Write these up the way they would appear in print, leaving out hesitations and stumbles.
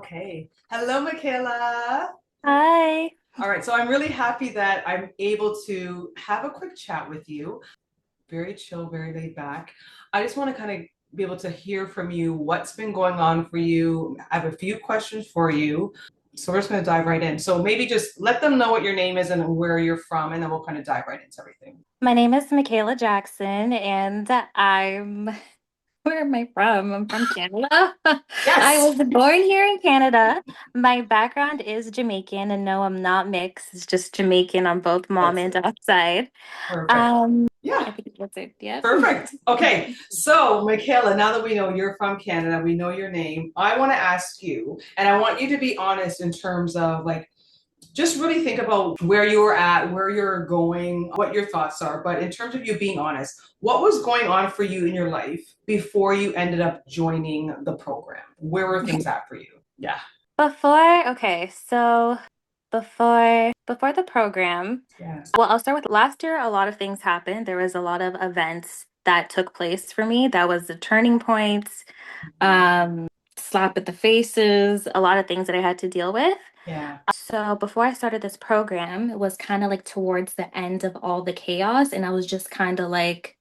Okay. Hello, Mykhala. Hi. All right. So I'm really happy that I'm able to have a quick chat with you. Very chill, very laid back. I just want to kind of be able to hear from you what's been going on for you. I have a few questions for you. So we're just going to dive right in. So maybe just let them know what your name is and where you're from, and then we'll kind of dive right into everything. My name is Mykhala Jackson, and where am I from? I'm from Canada. I Yes. was born here in Canada. My background is Jamaican, and no, I'm not mixed. It's just Jamaican on both mom That's and it. dad side. Perfect. I Yeah. think that's it. Yep. Perfect. Okay. So, Michaela, now that we know you're from Canada, we know your name. I want to ask you, and I want you to be honest in terms of like, just really think about where you were at, where you're going, what your thoughts are. But in terms of you being honest, what was going on for you in your life before you ended up joining the program? Where were things at for you? Yeah. Before the program, Yes. well, I'll start with last year. A lot of things happened. There was a lot of events that took place for me. That was the turning points, slap at the faces, a lot of things that I had to deal with. Yeah. So before I started this program, it was kind of like towards the end of all the chaos, and I was just kind of like,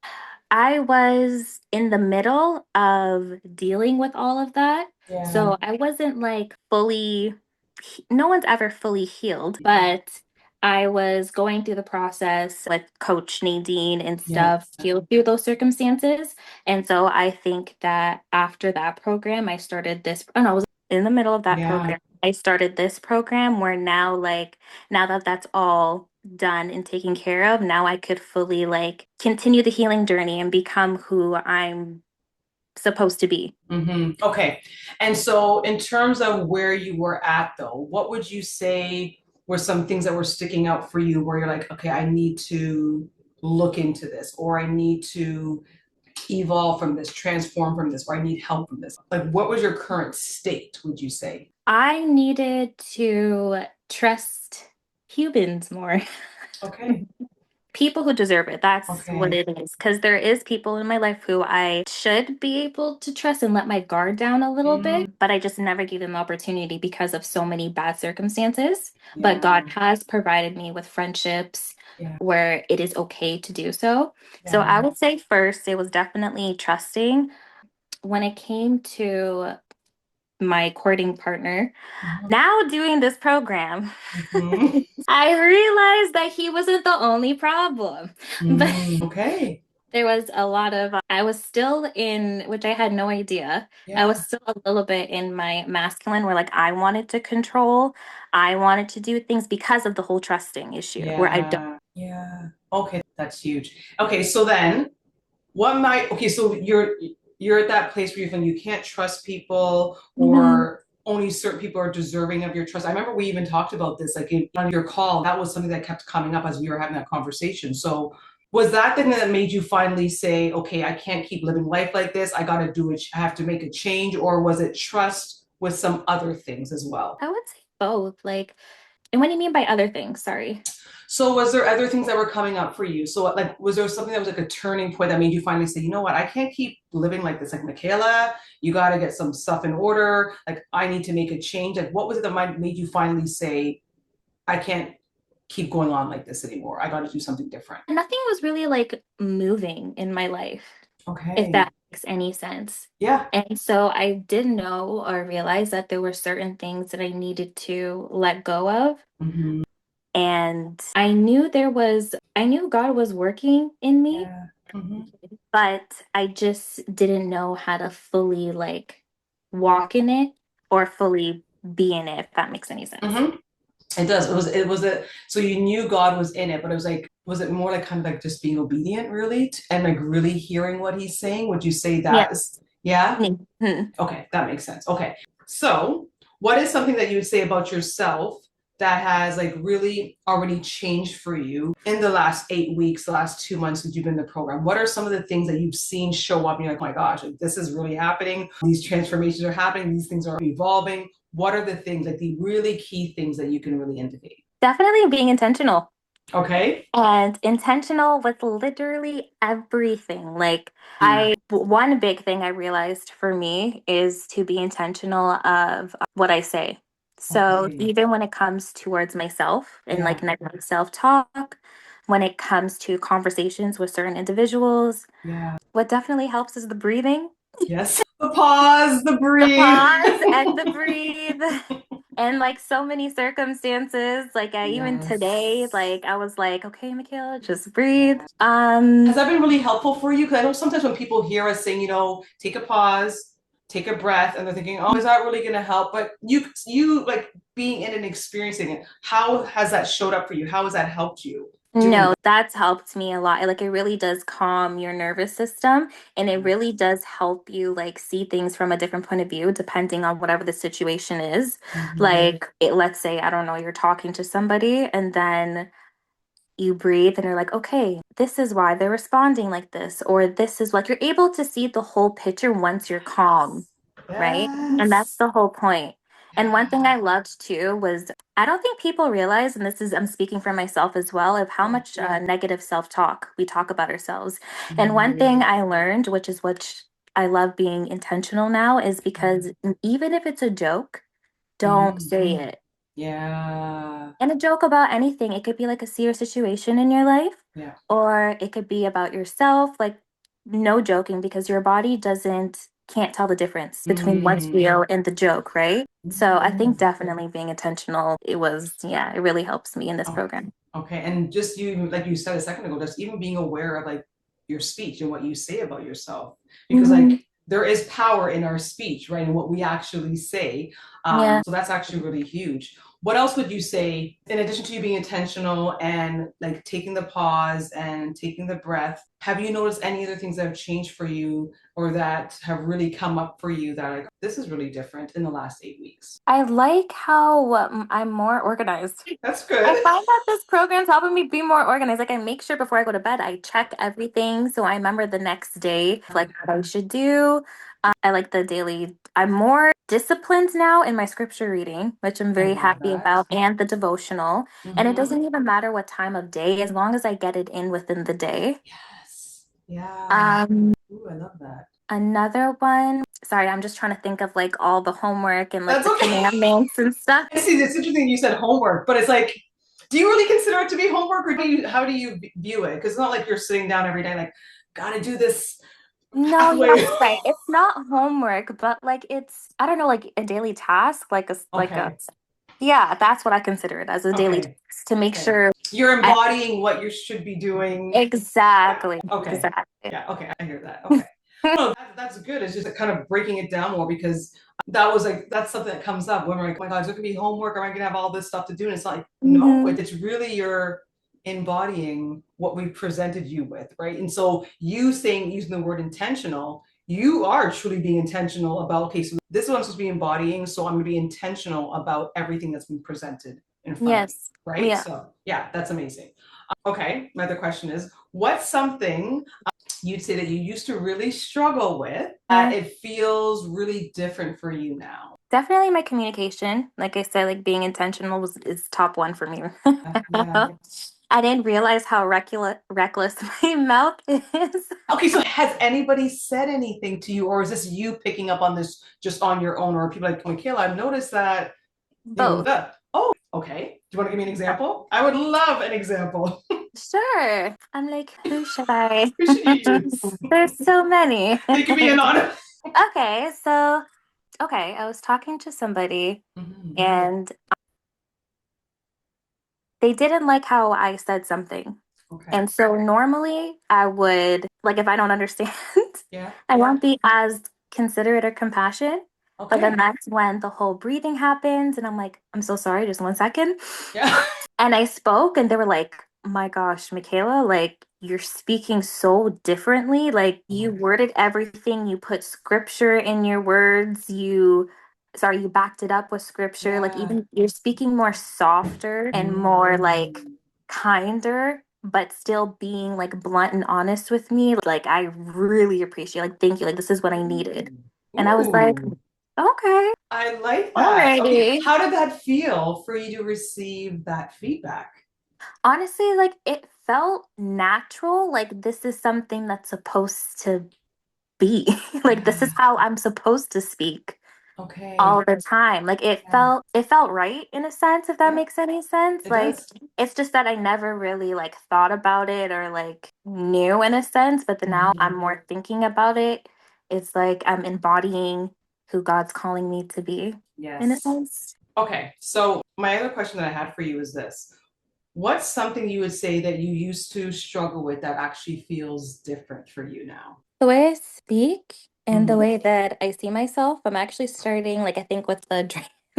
I was in the middle of dealing with all of that. Yeah. So I wasn't like fully, no one's ever fully healed, but I was going through the process with Coach Nadine and Yeah. stuff, heal through those circumstances. And so I think that after that program, I started this, and I was in the middle of that Yeah. program. I started this program where now, like, now that that's all done and taken care of, now I could fully like continue the healing journey and become who I'm supposed to be. Okay. And so, in terms of where you were at, though, what would you say were some things that were sticking out for you where you're like, okay, I need to look into this, or I need to evolve from this, transform from this, or I need help from this? Like, what was your current state, would you say? I needed to trust humans more. Okay. People who deserve it. That's what Okay. it is. Because there is people in my life who I should be able to trust and let my guard down a little Mm, bit, but I just never gave them the opportunity because of so many bad circumstances. But God yeah. has provided me with friendships Yeah. where it is okay to do so. So I Yeah. would say first, it was definitely trusting. When it came to my courting partner, Mhm. now doing this program, Mhm. I realized that he wasn't the only problem. But Okay. there was a lot of, I was still in, which I had no idea. I Yeah. was still a little bit in my masculine where like I wanted to control, I wanted to do things because of the whole trusting issue where I don't. Yeah. Yeah. Okay, that's huge. Okay, so then okay, so you're at that place where you think you can't trust people Mhm. or only certain people are deserving of your trust. I remember we even talked about this like on your call. That was something that kept coming up as we were having that conversation. So was that the thing that made you finally say, okay, I can't keep living life like this. I got to do it. I have to make a change, or was it trust with some other things as well? I would say both. Like, and what do you mean by other things? Sorry. So was there other things that were coming up for you? So like was there something that was like a turning point that made you finally say, you know what, I can't keep living like this. Like Mykhala, you got to get some stuff in order. Like I need to make a change. Like what was it that made you finally say, I can't keep going on like this anymore. I got to do something different. Nothing was really like moving in my life, if Okay. that makes any sense. Yeah. And so I didn't know or realize that there were certain things that I needed to let go of. Hmm. And I knew God was working in me, Yeah. Hmm. but I just didn't know how to fully like walk in it or fully be in it, if that makes any sense. Hmm. It does. It was a so you knew God was in it, but it was like was it more like kind of like just being obedient really and like really hearing what he's saying? Would you say Yeah. that is yeah? Mhm. Okay, that makes sense. Okay. So, what is something that you would say about yourself that has like really already changed for you in the last 8 weeks, the last 2 months since you've been in the program? What are some of the things that you've seen show up and you're like, oh my gosh, like, this is really happening. These transformations are happening. These things are evolving. What are the things, like the really key things that you can really indicate? Definitely being intentional. Okay. And intentional with literally everything. Like one big thing I realized for me is to be intentional of what I say. So Okay. even when it comes towards myself and Yeah. like negative self-talk, when it comes to conversations with certain individuals, Yeah. what definitely helps is the breathing, Yes. The pause, the the breathe. pause and the breathe. And like so many circumstances, like even today, Yes. like I was like, okay, Mykhala, just breathe. Yeah. Has that been really helpful for you? Because I know sometimes when people hear us saying, take a pause, take a breath, and they're thinking, oh, is that really going to help? But you like being in and experiencing it. How has that showed up for you? How has that helped you doing No, that's helped me a lot. Like it really does calm your nervous system and it that? really does help you like see things from a different point of view depending on whatever the situation is. Mhm. Like let's say, I don't know, you're talking to somebody and then you breathe and you're like, okay, this is why they're responding like this, or this is like you're able to see the whole picture once you're calm, right? And that's Yes. the whole point. And one thing Yeah. I loved too was I don't think people realize, and this is, I'm speaking for myself as well, of how Yeah. much negative self talk we talk about ourselves. And one Mhm. thing I learned, which is what I love being intentional now, is because even if it's a joke, don't Mhm. say it. Yeah. And a joke about anything. It could be like a serious situation in your life, Yeah. or it could be about yourself. Like, no joking because your body can't tell the difference between what's Mm. real and the joke, right? So I think Mm. definitely being intentional, yeah, it really helps me in this Okay. program. Okay. And just you, like you said a second ago, just even being aware of like your speech and what you say about yourself, because Hmm. like there is power in our speech, right? And what we actually say. Yeah. So that's actually really huge. What else would you say in addition to you being intentional and like taking the pause and taking the breath? Have you noticed any other things that have changed for you or that have really come up for you that like this is really different in the last 8 weeks? I like how I'm more organized. That's I good. find that this program's helping me be more organized. Like I make sure before I go to bed, I check everything so I remember the next day, like what I should do. I like the daily, I'm more disciplined now in my scripture reading, which I'm I very love happy that. about, and the devotional. And it Mhm. doesn't even matter what time of day, as long as I get it in within the day. Yes. Yeah. Um, Ooh, I love that. Another one, sorry, I'm just trying to think of like all the homework and like That's the okay. commandments and stuff. I see. It's interesting you said homework, but it's like, do you really consider it to be homework, or how do you view it? Because it's not like you're sitting down every day like, gotta do this No, pathway. yes, right. It's not homework, but like it's, I don't know, like a daily task, Okay. yeah, that's what I consider it as a daily Okay. task to make Okay. sure You're I, embodying what you should be doing. Yeah. exactly, Okay. exactly. Yeah. Okay. I hear that. Okay. No, that's good. It's just kind of breaking it down more because that was like that's something that comes up when we're like, oh my God, is there gonna be homework? Am I gonna have all this stuff to do? And it's like, no, Hmm. it's really you're embodying what we presented you with, right? And so you saying using the word intentional, you are truly being intentional about okay, so this is what I'm supposed to be embodying, so I'm gonna be intentional about everything that's been presented in front of me, Yes. right? Yeah. So yeah, that's amazing. Okay, my other question is, what's something you'd say that you used to really struggle with that Uh, it feels really different for you now? Definitely my communication. Like I said, like being intentional is top one for me. Yeah. I didn't realize how reckless my mouth is. Okay, so has anybody said anything to you, or is this you picking up on this just on your own? Or are people like, Mykhala, I've noticed that, Both. that. Oh, okay. Do you want to give me an example? I would love an example. Sure. I'm like, who should I? Who should you use? There's so many. It could be anonymous. Okay, so I was talking to somebody Mhm. and they didn't like how I said something. Okay. And so normally I would, like, if I don't understand, Yeah. I won't be as considerate or compassionate. But then Okay. that's when the whole breathing happens. And I'm like, I'm so sorry, just 1 second. Yeah. And I spoke, and they were like, my gosh, Mykhala, like, you're speaking so differently. Like, Oh my you God. worded everything, you put scripture in your words, you backed it up with scripture. Like, Yeah. even you're speaking more softer and more like Mm. kinder, but still being like blunt and honest with me. Like, I really appreciate, like, thank you. Like, this is what I needed. And I was like, Ooh. okay, I like that. Okay. alrighty. How did that feel for you to receive that feedback? Honestly, like it felt natural. Like this is something that's supposed to be. Like this is Yeah. how I'm supposed to speak Okay. all the time. Like Yeah. it felt right in a sense, if that Yeah, makes any sense. it Like does. it's just that I never really like thought about it or like knew in a sense, but then now Mhm. I'm more thinking about it. It's like I'm embodying who God's calling me to be in a Yes. sense. Okay. So my other question that I had for you is this. What's something you would say that you used to struggle with that actually feels different for you now? The way I speak and the Hmm. way that I see myself, I'm actually starting, like, I think with the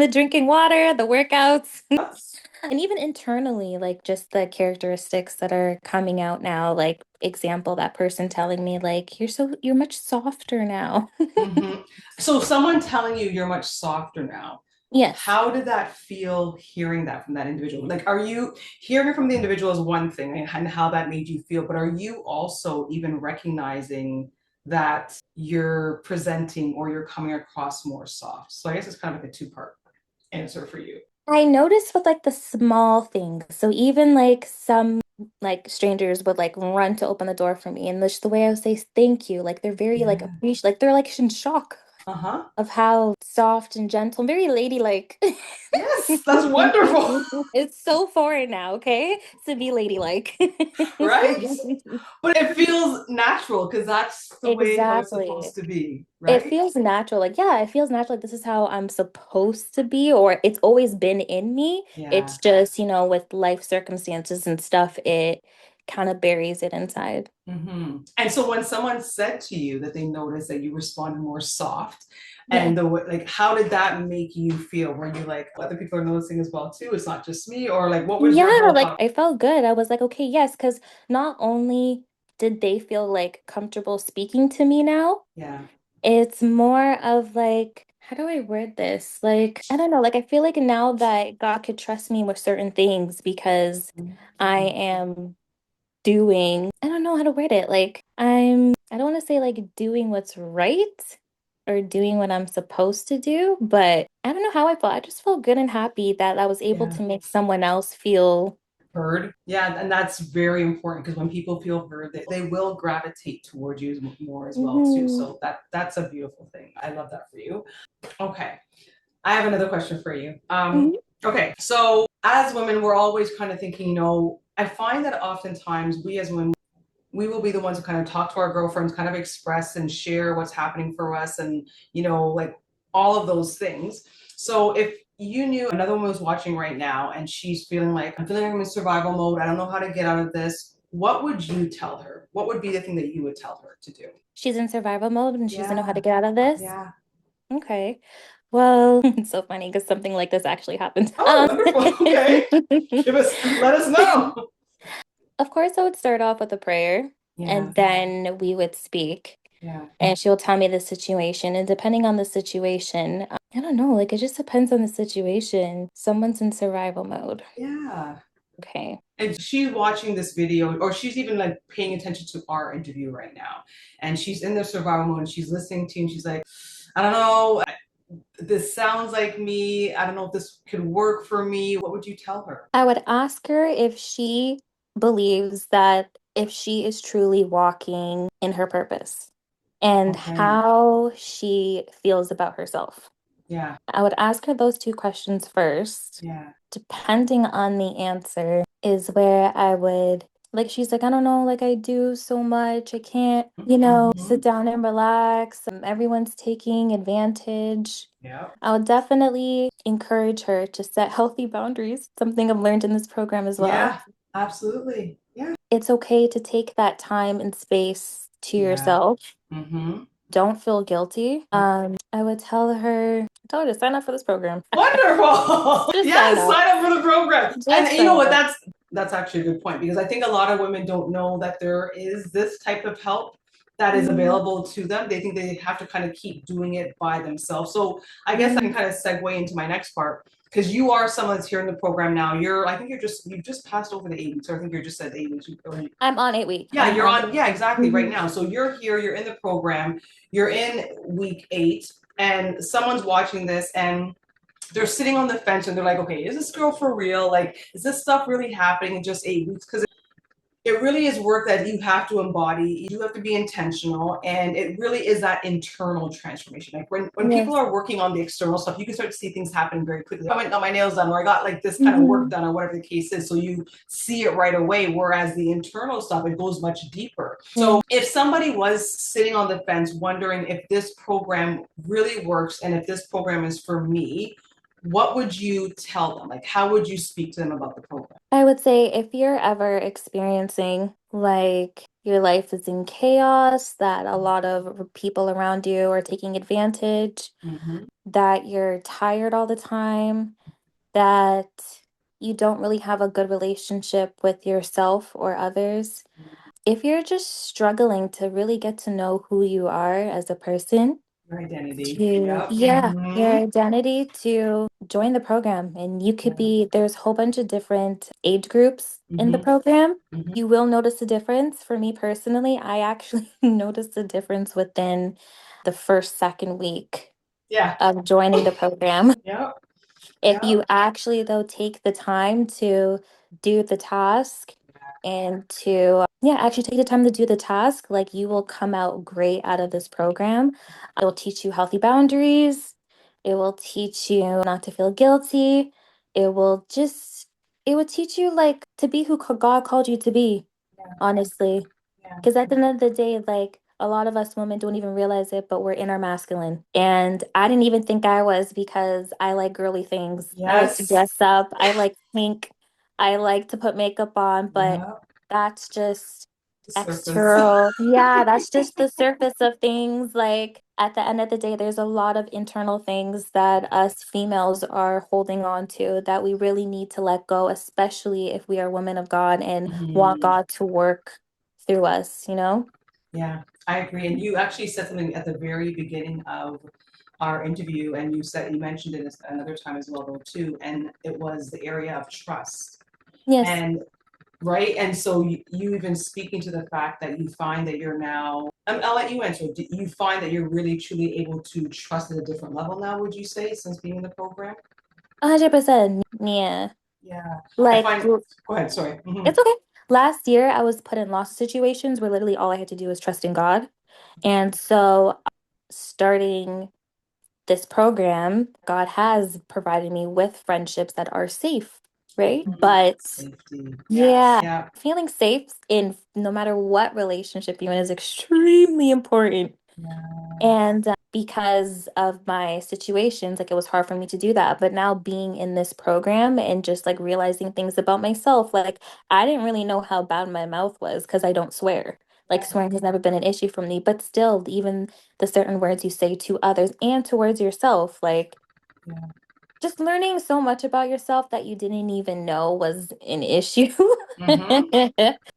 drinking water, the workouts, and even internally, like, just the characteristics that are coming out now. Like, example, that person telling me, like, you're much softer now. Hmm. So someone telling you you're much softer now, Yes. how did that feel hearing that from that individual? Like, are you hearing it from the individual is one thing and how that made you feel, but are you also even recognizing that you're presenting or you're coming across more soft? So I guess it's kind of like a two-part answer for you. I noticed with like the small things. So even like some like strangers would like run to open the door for me, and just the way I would say thank you, like they're very like Yeah. appreciate, like they're like in shock Uh-huh. of how soft and gentle and very ladylike. Yes, that's wonderful. It's so foreign now, okay? To be ladylike. Right? But it feels natural because that's the way how it's Exactly. supposed to be, It right? feels natural. Like, yeah, it feels natural. Like this is how I'm supposed to be, or it's always been in me. Yeah. It's just, with life circumstances and stuff, it kind of buries it inside. Hmm. And so when someone said to you that they noticed that you responded more soft, Yeah. and like, how did that make you feel? Were you like, other people are noticing as well too? It's not just me, or like, what was your Yeah, whole like thought? I felt good. I was like, okay, yes, because not only did they feel like comfortable speaking to me now, Yeah. it's more of like, how do I word this? Like, I don't know. Like, I feel like now that God could trust me with certain things because I Mhm. am doing, I don't know how to word it. Like, I don't want to say like doing what's right or doing what I'm supposed to do, but I don't know how I felt. I just felt good and happy that I was able Yeah. to make someone else feel. Heard. Yeah, and that's very important because when people feel heard, they will gravitate towards you more as well too. Mhm. So that's a beautiful thing. I love that for you. Okay. I have another question for you. Mhm. Okay, so as women, we're always kind of thinking, I find that oftentimes we as women, we will be the ones who kind of talk to our girlfriends, kind of express and share what's happening for us and, like all of those things. So if you knew another woman was watching right now and she's feeling like, I'm feeling like I'm in survival mode, I don't know how to get out of this, what would you tell her? What would be the thing that you would tell her to do? She's in survival mode and she doesn't know how to Yeah, get out of this. yeah. Okay. Well, it's so funny because something like this actually happened. Oh, wonderful. Okay. Let us know. Of course, I would start off with a prayer Yeah, and then we would speak. yeah, And she'll tell me the situation. And depending on the situation, I don't know, like it just depends on the situation. Someone's in survival mode. yeah. Okay. And she's watching this video, or she's even like paying attention to our interview right now. And she's in the survival mode and she's listening to you and she's like, I don't know, this sounds like me. I don't know if this could work for me. What would you tell her? I would ask her if she believes that if she is truly walking in her purpose and Okay. how she feels about herself. Yeah, I would ask her those two questions first. yeah. Depending on the answer, is where I would, like, she's like, I don't know, like, I do so much. I can't, sit Mhm. down and relax. Everyone's taking advantage. Yeah, I would definitely encourage her to set healthy boundaries, something I've learned in this program as well. yeah, absolutely. Yeah, It's okay to take that time and space to yeah. yourself. Mm-hmm. Don't feel guilty. I would tell her to sign up for this program. Wonderful. Just sign Yes, up. sign up for the program. And Just you know sign what? up. That's actually a good point because I think a lot of women don't know that there is this type of help that is Mhm. available to them. They think they have to kind of keep doing it by themselves. So I guess I can Mhm. kind of segue into my next part because you are someone that's here in the program now. I think you've just passed over the 8 weeks. So I think you're just at 8 weeks. I'm on 8 weeks. Yeah, I'm you're on. on. Yeah, exactly. Right Mhm. now. So you're here, you're in the program, you're in week 8, and someone's watching this and they're sitting on the fence and they're like, okay, is this girl for real? Like, is this stuff really happening in just 8 weeks? Because it really is work that you have to embody. You have to be intentional, and it really is that internal transformation. Like when people Yes. are working on the external stuff, you can start to see things happen very quickly. I went and got my nails done, or I got like this kind of work done, or whatever the case is. So you see it right away. Whereas the internal stuff, it goes much deeper. So if somebody was sitting on the fence wondering if this program really works and if this program is for me, what would you tell them? Like, how would you speak to them about the program? I would say if you're ever experiencing like your life is in chaos, that a lot of people around you are taking advantage, Mm-hmm. that you're tired all the time, that you don't really have a good relationship with yourself or others. If you're just struggling to really get to know who you are as a person, Your identity. to Yep. yeah, your Mm-hmm. identity, to join the program. And you could be, there's a whole bunch of different age groups in the Mm-hmm. program. Mm-hmm. You will notice a difference. For me personally, I actually noticed a difference within the first, second week Yeah. of joining the program. Yep. If Yep. you actually, though, take the time to do the task and to, yeah, actually take the time to do the task, like you will come out great out of this program. It will teach you healthy boundaries. It will teach you not to feel guilty. It will just, it will teach you like to be who God called you to be, Yeah. honestly. Yeah. Because at the end of the day, like a lot of us women don't even realize it, but we're in our masculine. And I didn't even think I was because I like girly things. I like to Yes. dress up. I like pink. I like to put makeup on, but Yeah. that's just The surface. external. Yeah, that's just the surface of things. Like at the end of the day, there's a lot of internal things that us females are holding on to that we really need to let go, especially if we are women of God and want Mm-hmm. God to work through us, you know? Yeah, I agree. And you actually said something at the very beginning of our interview, and you mentioned it another time as well, though, too. And it was the area of trust. Yes. And right. And so you even speaking to the fact that you find that you're now, I'll let you answer. Do you find that you're really truly able to trust at a different level now, would you say, since being in the program? 100%. Yeah. Yeah. I Like, find, go ahead, sorry. Hmm. it's okay. Last year, I was put in lots of situations where literally all I had to do was trust in God. And so, starting this program, God has provided me with friendships that are safe, right? But Safety. yeah, Yeah. feeling safe in no matter what relationship you're in is extremely important. Yeah. And because of my situations, like it was hard for me to do that. But now being in this program and just like realizing things about myself, like I didn't really know how bad my mouth was because I don't swear. Like swearing has never been an issue for me, but still, even the certain words you say to others and towards yourself, like Yeah. just learning so much about yourself that you didn't even know was an issue Mm-hmm.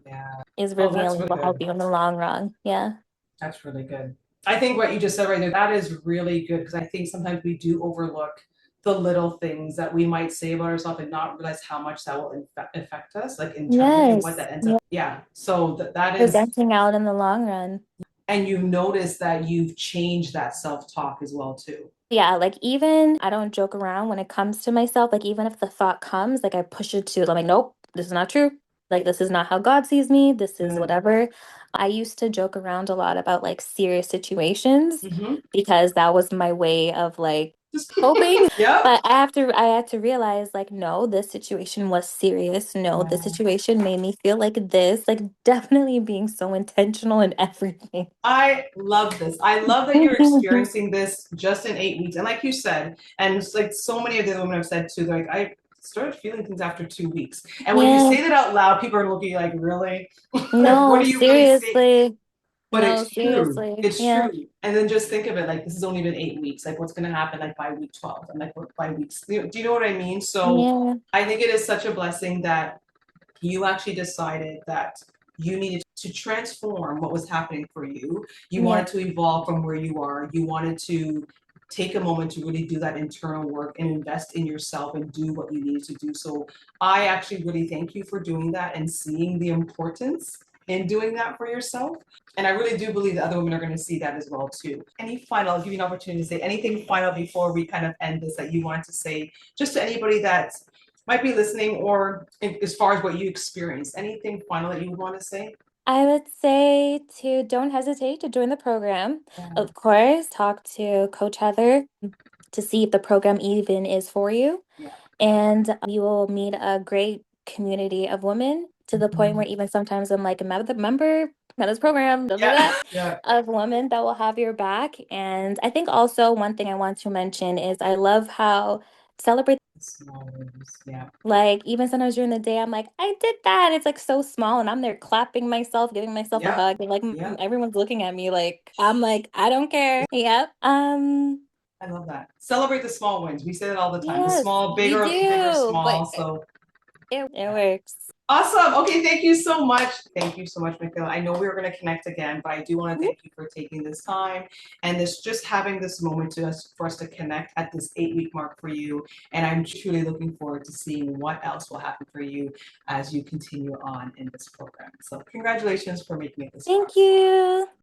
Yeah. is Oh, that's revealing really will help good. you in the long run. Yeah. That's really good. I think what you just said right there, that is really good because I think sometimes we do overlook the little things that we might say about ourselves and not realize how much that will affect us, like internally, and what Yes. that ends up. Yeah. So that is, Presenting out in the long run. and you notice that you've changed that self-talk as well too. Yeah, like even I don't joke around when it comes to myself. Like even if the thought comes, like I push it to, I'm like, nope, this is not true. Like this is not how God sees me. This is Good. whatever. I used to joke around a lot about like serious situations Mm-hmm. because that was my way of like Just, coping. yep. But I had to realize like, no, this situation was serious. No, this Yeah. situation made me feel like this. Like definitely being so intentional in everything. I love this. I love that you're experiencing this just in 8 weeks. And like you said, and it's like so many of the women have said too, like I started feeling things after 2 weeks. And when you Yeah. say that out loud, people are looking like, really? Like, what No, are you really saying? seriously. But No, it's true. seriously. It's Yeah. true. And then just think of it like this has only been 8 weeks. Like what's gonna happen like by week 12 and like what by weeks. Do you know what I mean? So Yeah. I think it is such a blessing that you actually decided that you needed to transform what was happening for you. You Yeah. wanted to evolve from where you are. You wanted to take a moment to really do that internal work and invest in yourself and do what you need to do. So I actually really thank you for doing that and seeing the importance in doing that for yourself. And I really do believe that other women are going to see that as well too. Any final, I'll give you an opportunity to say anything final before we kind of end this that you want to say just to anybody that might be listening, or as far as what you experienced, anything final that you would want to say? I would say to don't hesitate to join the program. Of course, talk to Coach Heather to see if the program even is for you. Yeah. And you will meet a great community of women to the point where even sometimes I'm like, member of this program, blah, blah, blah, Yeah. of women that will have your back. And I think also one thing I want to mention is I love how celebrate. Small wins. Yeah. Like even sometimes during the day, I'm like, I did that. It's like so small, and I'm there clapping myself, giving myself a Yeah. hug, and like Yeah. everyone's looking at me like I'm like, I don't care. Yep. I love that. Celebrate the small wins. We say that all the time. The Yes, small, we bigger, bigger, do, but small. So it works. awesome. Okay, thank you so much. Thank you so much, Mykhala. I know we were going to connect again, but I do want to Mhm. thank you for taking this time and this just having this moment to us for us to connect at this 8-week mark for you. And I'm truly looking forward to seeing what else will happen for you as you continue on in this program. So congratulations for making it this far. Thank you.